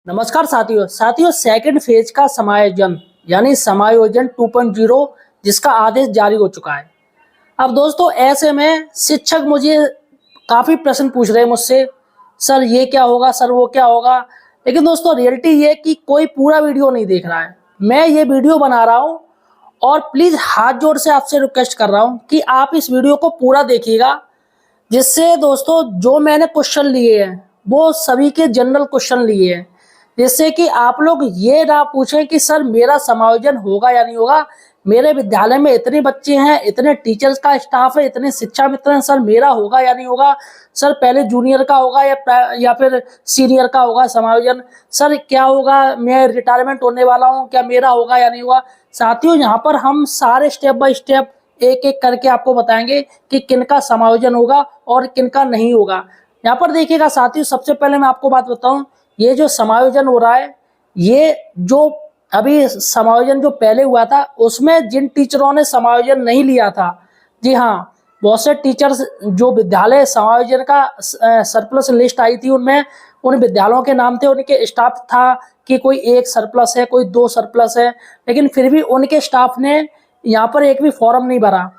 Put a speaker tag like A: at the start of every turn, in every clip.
A: नमस्कार साथियों second phase का समायोजन यानी समायोजन 2.0 जिसका आदेश जारी हो चुका है। अब दोस्तों ऐसे में शिक्षक मुझे काफ़ी प्रश्न पूछ रहे हैं मुझसे, सर ये क्या होगा, सर वो क्या होगा। लेकिन दोस्तों रियलिटी ये कि कोई पूरा वीडियो नहीं देख रहा है। मैं ये वीडियो बना रहा हूँ और प्लीज़ हाथ जोड़ से आपसे रिक्वेस्ट कर रहा हूँ कि आप इस वीडियो को पूरा देखिएगा, जिससे दोस्तों जो मैंने क्वेश्चन लिए हैं वो सभी के जनरल क्वेश्चन लिए हैं, जिससे कि आप लोग ये ना पूछें कि सर मेरा समायोजन होगा या नहीं होगा। मेरे विद्यालय में इतने बच्चे हैं, इतने टीचर्स का स्टाफ है, इतने शिक्षा मित्र हैं, सर मेरा होगा या नहीं होगा। सर पहले जूनियर का होगा या फिर सीनियर का होगा समायोजन। सर क्या होगा, मैं रिटायरमेंट होने वाला हूँ, क्या मेरा होगा या नहीं होगा। साथियों यहाँ पर हम सारे स्टेप बाय स्टेप एक एक करके आपको बताएंगे कि किनका समायोजन होगा और किनका नहीं होगा। यहाँ पर देखिएगा साथियों, सबसे पहले मैं आपको बात बताऊं, ये जो समायोजन हो रहा है, ये जो अभी समायोजन जो पहले हुआ था उसमें जिन टीचरों ने समायोजन नहीं लिया था, जी हाँ, बहुत से टीचर्स जो विद्यालय समायोजन का सरप्लस लिस्ट आई थी उनमें उन विद्यालयों के नाम थे, उनके स्टाफ था कि कोई एक सरप्लस है, कोई दो सरप्लस है, लेकिन फिर भी उनके स्टाफ ने यहाँ पर एक भी फॉर्म नहीं भरा।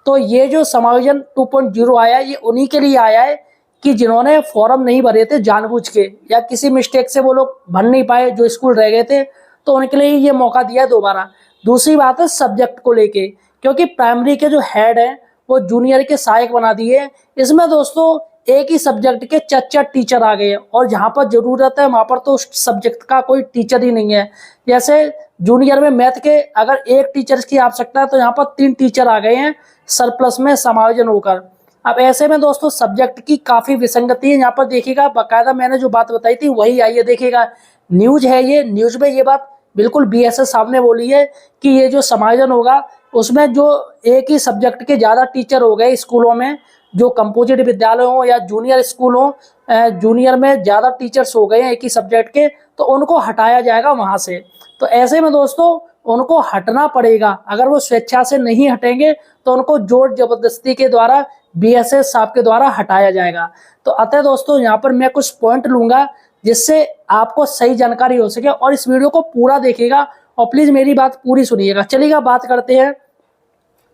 A: तो ये जो समायोजन 2.0 आया ये उन्हीं के लिए आया है कि जिन्होंने फॉर्म नहीं भरे थे जानबूझ के या किसी मिस्टेक से वो लोग भर नहीं पाए, जो स्कूल रह गए थे, तो उनके लिए ये मौका दिया है दोबारा। दूसरी बात है सब्जेक्ट को लेके, क्योंकि प्राइमरी के जो हेड हैं वो जूनियर के सहायक बना दिए। इसमें दोस्तों एक ही सब्जेक्ट के चार टीचर आ गए हैं और जहाँ पर जरूरत है वहाँ पर तो उस सब्जेक्ट का कोई टीचर ही नहीं है। जैसे जूनियर में मैथ के अगर एक टीचर की आवश्यकता है तो यहाँ पर 3 टीचर आ गए हैं सरप्लस में समायोजन होकर। अब ऐसे में दोस्तों सब्जेक्ट की काफ़ी विसंगति है। यहाँ पर देखिएगा बाकायदा मैंने जो बात बताई थी वही आई है, देखिएगा न्यूज है, ये न्यूज में ये बात बिल्कुल बीएसएस साहब ने बोली है कि ये जो समायोजन होगा उसमें जो एक ही सब्जेक्ट के ज़्यादा टीचर हो गए स्कूलों में, जो कंपोजिट विद्यालय हो या जूनियर स्कूल हो, जूनियर में ज़्यादा टीचर्स हो गए हैं एक ही सब्जेक्ट के, तो उनको हटाया जाएगा वहाँ से। तो ऐसे में दोस्तों उनको हटना पड़ेगा, अगर वो स्वेच्छा से नहीं हटेंगे तो उनको जोर जबरदस्ती के द्वारा बीएसएस साहब के द्वारा हटाया जाएगा। तो अतः दोस्तों यहाँ पर मैं कुछ पॉइंट लूँगा जिससे आपको सही जानकारी हो सके, और इस वीडियो को पूरा देखिएगा और प्लीज़ मेरी बात पूरी सुनिएगा। चलिएगा बात करते हैं।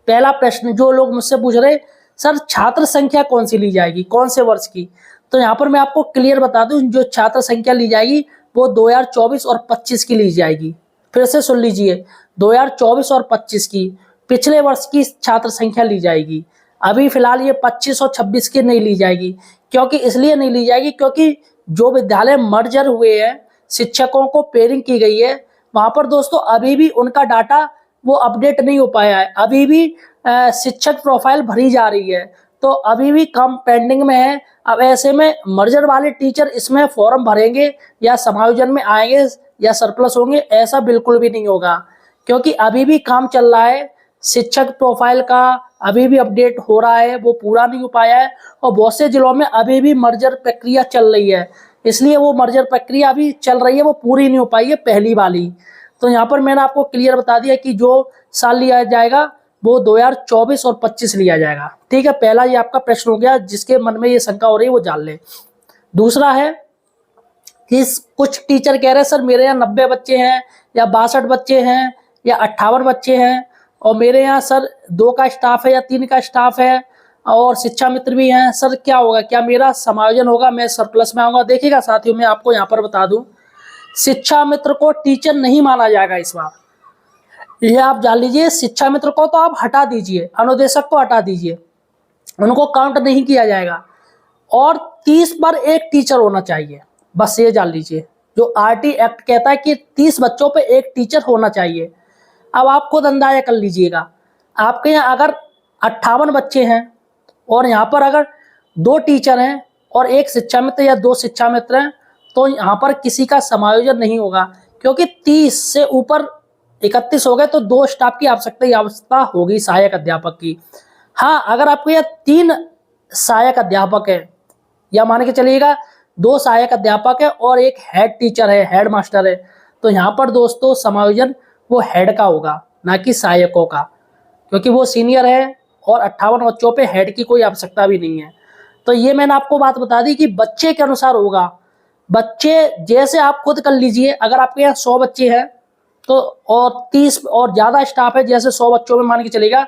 A: पहला प्रश्न जो लोग मुझसे पूछ रहे, सर छात्र संख्या कौन सी ली जाएगी, कौन से वर्ष की, तो यहाँ पर मैं आपको क्लियर बता दूं, जो छात्र संख्या ली जाएगी वो 2024 और 25 की ली जाएगी। फिर से सुन लीजिए, 2024 और 25 की पिछले वर्ष की छात्र संख्या ली जाएगी। अभी फिलहाल ये 25 और 26 की नहीं ली जाएगी। क्योंकि इसलिए नहीं ली जाएगी क्योंकि जो विद्यालय मर्जर हुए हैं, शिक्षकों को पेयरिंग की गई है, वहाँ पर दोस्तों अभी भी उनका डाटा वो अपडेट नहीं हो पाया है। अभी भी शिक्षक प्रोफाइल भरी जा रही है, तो अभी भी काम पेंडिंग में है। अब ऐसे में मर्जर वाले टीचर इसमें फॉर्म भरेंगे या समायोजन में आएंगे या सरप्लस होंगे, ऐसा बिल्कुल भी नहीं होगा, क्योंकि अभी भी काम चल रहा है। शिक्षक प्रोफाइल का अभी भी अपडेट हो रहा है, वो पूरा नहीं हो पाया है, और बहुत से जिलों में अभी भी मर्जर प्रक्रिया चल रही है, इसलिए वो मर्जर प्रक्रिया अभी चल रही है, वो पूरी नहीं हो पाई है पहली वाली। तो यहाँ पर मैंने आपको क्लियर बता दिया कि जो साल लिया जाएगा वो 2024 और 25 लिया जाएगा। ठीक है, पहला ये आपका प्रश्न हो गया, जिसके मन में ये शंका हो रही है वो जान ले। दूसरा है कि कुछ टीचर कह रहे हैं सर मेरे यहाँ 90 बच्चे हैं या 62 बच्चे हैं या 58 बच्चे हैं, और मेरे यहाँ सर 2 का स्टाफ है या 3 का स्टाफ है और शिक्षा मित्र भी हैं, सर क्या होगा, क्या मेरा समायोजन होगा, मैं सरप्लस में आऊँगा। देखिएगा साथियों, मैं आपको यहाँ पर बता दूँ, शिक्षा मित्र को टीचर नहीं माना जाएगा इस बार, ये आप जान लीजिए। शिक्षा मित्र को तो आप हटा दीजिए, अनुदेशक को हटा दीजिए, उनको काउंट नहीं किया जाएगा, और 30 पर एक टीचर होना चाहिए, बस ये जान लीजिए। जो आरटी एक्ट कहता है कि 30 बच्चों पे एक टीचर होना चाहिए। अब आप खुद अंदाजा कर लीजिएगा, आपके यहाँ अगर 58 बच्चे हैं और यहाँ पर अगर 2 टीचर हैं और 1 शिक्षा मित्र या 2 शिक्षा मित्र हैं, तो यहाँ पर किसी का समायोजन नहीं होगा, क्योंकि 30 से ऊपर 31 हो गए तो 2 स्टाफ की आवश्यकता होगी सहायक अध्यापक की। हाँ, अगर आपको यहाँ 3 सहायक अध्यापक है, या मान के चलिएगा 2 सहायक अध्यापक है और 1 हेड टीचर है, हेड मास्टर है, तो यहाँ पर दोस्तों समायोजन वो हेड का होगा, ना कि सहायकों का, क्योंकि वो सीनियर है और 58 बच्चों पे हेड की कोई आवश्यकता भी नहीं है। तो ये मैंने आपको बात बता दी कि बच्चे के अनुसार होगा। बच्चे जैसे आप खुद कर लीजिए, अगर आपके यहाँ 100 बच्चे हैं तो और 30 और ज्यादा स्टाफ है, जैसे 100 बच्चों में मान के चलेगा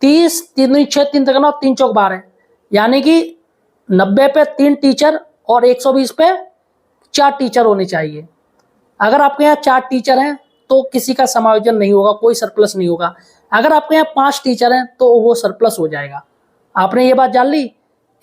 A: 30 3 6 3 तक ना 3 चौक 12, यानी कि 90 पे 3 टीचर और 120 पे 4 टीचर होने चाहिए। अगर आपके यहाँ 4 टीचर हैं तो किसी का समायोजन नहीं होगा, कोई सरप्लस नहीं होगा। अगर आपके यहाँ 5 टीचर हैं तो वो सरप्लस हो जाएगा। आपने ये बात जान ली।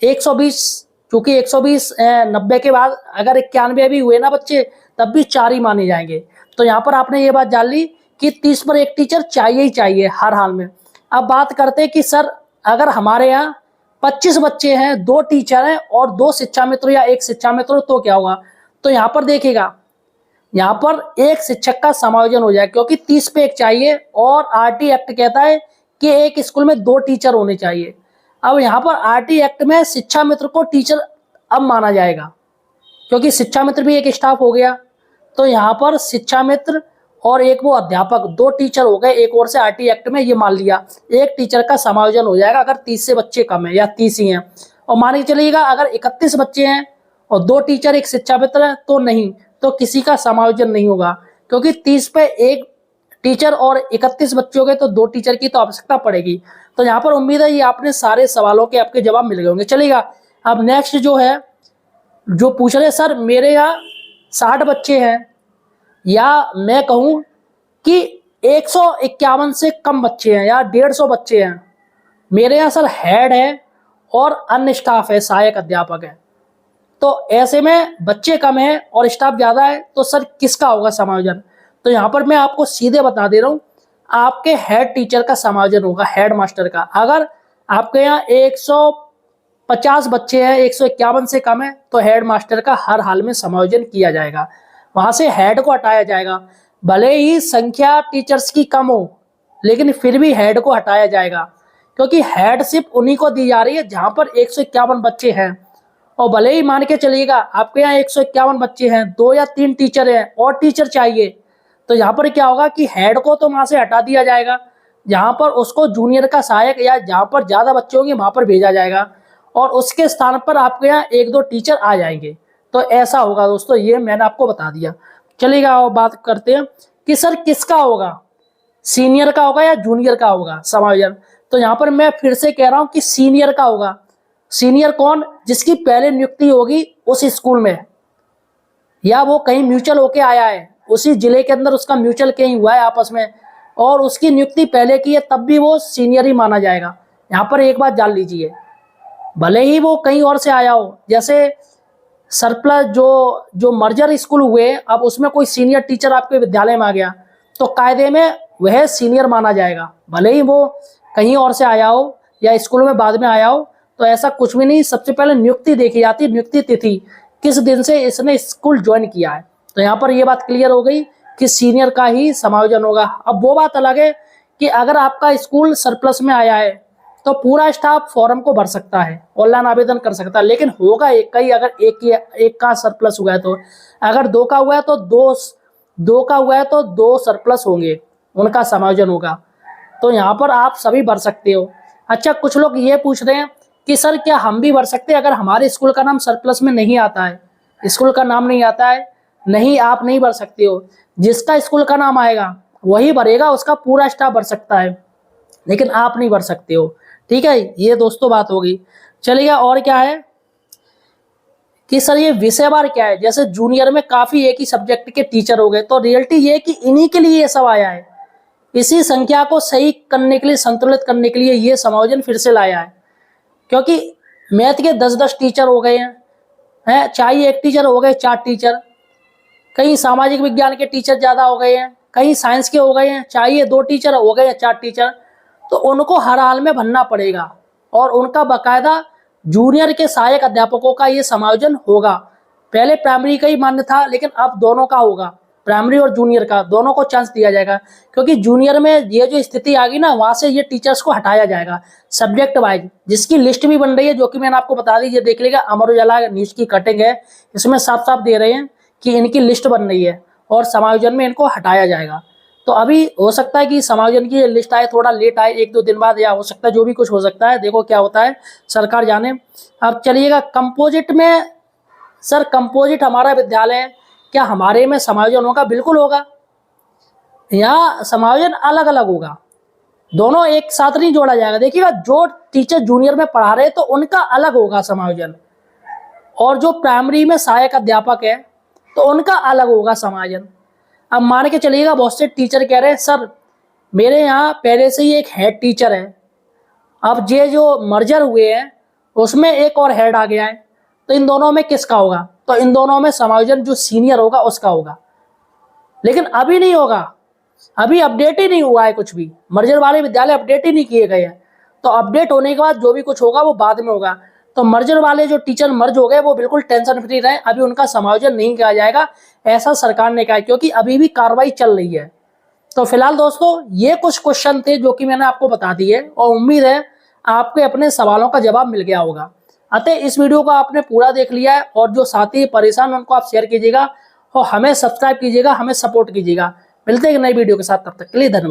A: 120, क्योंकि 120 90 के बाद अगर 91 भी हुए ना बच्चे तब भी 4 ही माने जाएंगे। तो यहाँ पर आपने ये बात जान ली कि 30 पर 1 टीचर चाहिए ही चाहिए हर हाल में। अब बात करते हैं कि सर अगर हमारे यहाँ 25 बच्चे हैं, 2 टीचर हैं और 2 शिक्षा मित्र या 1 शिक्षा मित्र, तो क्या होगा? तो यहाँ पर देखिएगा, यहाँ पर 1 शिक्षक का समायोजन हो जाए, क्योंकि 30 पे 1 चाहिए और आरटी एक्ट कहता है कि एक स्कूल में 2 टीचर होने चाहिए। अब यहाँ पर आरटी एक्ट में शिक्षा मित्र को टीचर अब माना जाएगा, क्योंकि शिक्षा मित्र भी एक स्टाफ हो गया। तो यहाँ पर शिक्षा मित्र और एक वो अध्यापक, 2 टीचर हो गए एक और से आरटी एक्ट में ये मान लिया। 1 टीचर का समायोजन हो जाएगा अगर 30 से बच्चे कम है या 30 ही हैं। और मान के चलिएगा अगर 31 बच्चे हैं और 2 टीचर 1 शिक्षा मित्र है तो नहीं, तो किसी का समायोजन नहीं होगा, क्योंकि 30 पे 1 टीचर और 31 बच्चे हो गए तो 2 टीचर की तो आवश्यकता पड़ेगी। तो यहाँ पर उम्मीद है ये आपने सारे सवालों के आपके जवाब मिल गए होंगे। चलिएगा अब नेक्स्ट जो है, जो पूछ रहे सर मेरे यहाँ 60 बच्चे हैं या मैं कहूँ कि 151 से कम बच्चे हैं या 150 बच्चे हैं, मेरे यहाँ सर हेड है और अन्य स्टाफ है, सहायक अध्यापक है, तो ऐसे में बच्चे कम हैं और स्टाफ ज़्यादा है, तो सर किसका होगा समायोजन? तो यहाँ पर मैं आपको सीधे बता दे रहा हूँ, आपके हेड टीचर का समायोजन होगा, हेड मास्टर का। अगर आपके यहाँ 150 बच्चे हैं, 151 से कम है, तो हेड मास्टर का हर हाल में समायोजन किया जाएगा, वहाँ से हेड को हटाया जाएगा। भले ही संख्या टीचर्स की कम हो लेकिन फिर भी हेड को हटाया जाएगा, क्योंकि हेड सिर्फ उन्हीं को दी जा रही है जहाँ पर 151 बच्चे हैं। और भले ही मान के चलिएगा आपके यहाँ 151 बच्चे हैं, 2 या 3 टीचर हैं और टीचर चाहिए, तो यहाँ पर क्या होगा कि हेड को तो वहाँ से हटा दिया जाएगा, जहाँ पर उसको जूनियर का सहायक या जहाँ पर ज़्यादा बच्चे होंगे वहाँ पर भेजा जाएगा और उसके स्थान पर आपके यहाँ 1-2 टीचर आ जाएंगे। तो ऐसा होगा दोस्तों, ये मैंने आपको बता दिया। चलिएगा अब बात करते हैं कि सर किसका होगा, सीनियर का होगा या जूनियर का होगा समायोजन? तो यहाँ पर मैं फिर से कह रहा हूँ कि सीनियर का होगा। सीनियर कौन? जिसकी पहले नियुक्ति होगी उस स्कूल में, या वो कहीं म्यूचुअल होके आया है, उसी जिले के अंदर उसका म्यूचुअल कहीं हुआ है आपस में और उसकी नियुक्ति पहले की है, तब भी वो सीनियर ही माना जाएगा। यहाँ पर एक बात जान लीजिए, भले ही वो कहीं और से आया हो, जैसे सरप्लस जो मर्जर स्कूल हुए अब उसमें कोई सीनियर टीचर आपके विद्यालय में आ गया तो कायदे में वह सीनियर माना जाएगा, भले ही वो कहीं और से आया हो या स्कूल में बाद में आया हो। तो ऐसा कुछ भी नहीं, सबसे पहले नियुक्ति देखी जाती है, नियुक्ति तिथि किस दिन से इसने स्कूल ज्वाइन किया है। तो यहाँ पर ये बात क्लियर हो गई कि सीनियर का ही समायोजन होगा। अब वो बात अलग है कि अगर आपका स्कूल सरप्लस में आया है तो पूरा स्टाफ फॉर्म को भर सकता है, ऑनलाइन आवेदन कर सकता है, लेकिन होगा एक का ही। अगर एक का सरप्लस हुआ है तो, अगर 2 का हुआ है तो 2 का हुआ है तो 2 सरप्लस होंगे, उनका समायोजन होगा। तो यहाँ पर आप सभी भर सकते हो। अच्छा, कुछ लोग ये पूछ रहे हैं कि सर क्या हम भी भर सकते हैं अगर हमारे स्कूल का नाम सरप्लस में नहीं आता है, स्कूल का नाम नहीं आता है? नहीं, आप नहीं भर सकते हो। जिसका स्कूल का नाम आएगा वही भरेगा, उसका पूरा स्टाफ भर सकता है, लेकिन आप नहीं भर सकते हो। ठीक है, ये दोस्तों बात होगी। चलिएगा और क्या है कि सर ये विषयवार क्या है, जैसे जूनियर में काफी एक ही सब्जेक्ट के टीचर हो गए, तो रियलिटी ये है कि इन्हीं के लिए ये सब आया है। इसी संख्या को सही करने के लिए, संतुलित करने के लिए ये समायोजन फिर से लाया है, क्योंकि मैथ के 10-10 टीचर हो गए हैं, चाहिए 1 टीचर हो गए 4 टीचर, कहीं सामाजिक विज्ञान के टीचर ज़्यादा हो गए हैं, कहीं साइंस के हो गए हैं, चाहिए 2 टीचर हो गए 4 टीचर, तो उनको हर हाल में भरना पड़ेगा और उनका बाकायदा जूनियर के सहायक अध्यापकों का ये समायोजन होगा। पहले प्राइमरी का ही मान्य था, लेकिन अब दोनों का होगा, प्राइमरी और जूनियर का दोनों को चांस दिया जाएगा, क्योंकि जूनियर में ये जो स्थिति आ गई ना, वहाँ से ये टीचर्स को हटाया जाएगा सब्जेक्ट वाइज, जिसकी लिस्ट भी बन रही है, जो कि मैंने आपको बता दी। ये देख लीजिएगा, अमर उजाला न्यूज़ की कटिंग है, इसमें साफ साफ दे रहे हैं कि इनकी लिस्ट बन रही है और समायोजन में इनको हटाया जाएगा। तो अभी हो सकता है कि समायोजन की लिस्ट आए, थोड़ा लेट आए, 1-2 दिन बाद, या हो सकता है जो भी कुछ हो सकता है, देखो क्या होता है, सरकार जाने। अब चलिएगा, कंपोजिट में सर कंपोजिट हमारा विद्यालय है, क्या हमारे में समायोजन होगा? बिल्कुल होगा। यहाँ समायोजन अलग अलग होगा, दोनों एक साथ नहीं जोड़ा जाएगा। देखिएगा, जो टीचर जूनियर में पढ़ा रहे तो उनका अलग होगा समायोजन, और जो प्राइमरी में सहायक अध्यापक है तो उनका अलग होगा समायोजन। अब मान के चलिएगा बहुत से टीचर कह रहे हैं सर मेरे यहाँ पहले से ही एक हेड टीचर है, अब ये जो मर्जर हुए हैं उसमें एक और हेड आ गया है, तो इन दोनों में किसका होगा? तो इन दोनों में समायोजन जो सीनियर होगा उसका होगा। लेकिन अभी नहीं होगा, अभी अपडेट ही नहीं हुआ है, कुछ भी मर्जर वाले विद्यालय अपडेट ही नहीं किए गए हैं। तो अपडेट होने के बाद जो भी कुछ होगा वो बाद में होगा। तो मर्जर वाले जो टीचर मर्ज हो गए वो बिल्कुल टेंशन फ्री रहे, अभी उनका समायोजन नहीं किया जाएगा, ऐसा सरकार ने कहा है, क्योंकि अभी भी कार्रवाई चल रही है। तो फिलहाल दोस्तों ये कुछ क्वेश्चन थे जो कि मैंने आपको बता दिए, और उम्मीद है आपके अपने सवालों का जवाब मिल गया होगा। अतः इस वीडियो को आपने पूरा देख लिया है, और जो साथी परेशान उनको आप शेयर कीजिएगा और हमें सब्सक्राइब कीजिएगा, हमें सपोर्ट कीजिएगा। मिलते हैं एक नई वीडियो के साथ, तब तक के लिए धन्यवाद।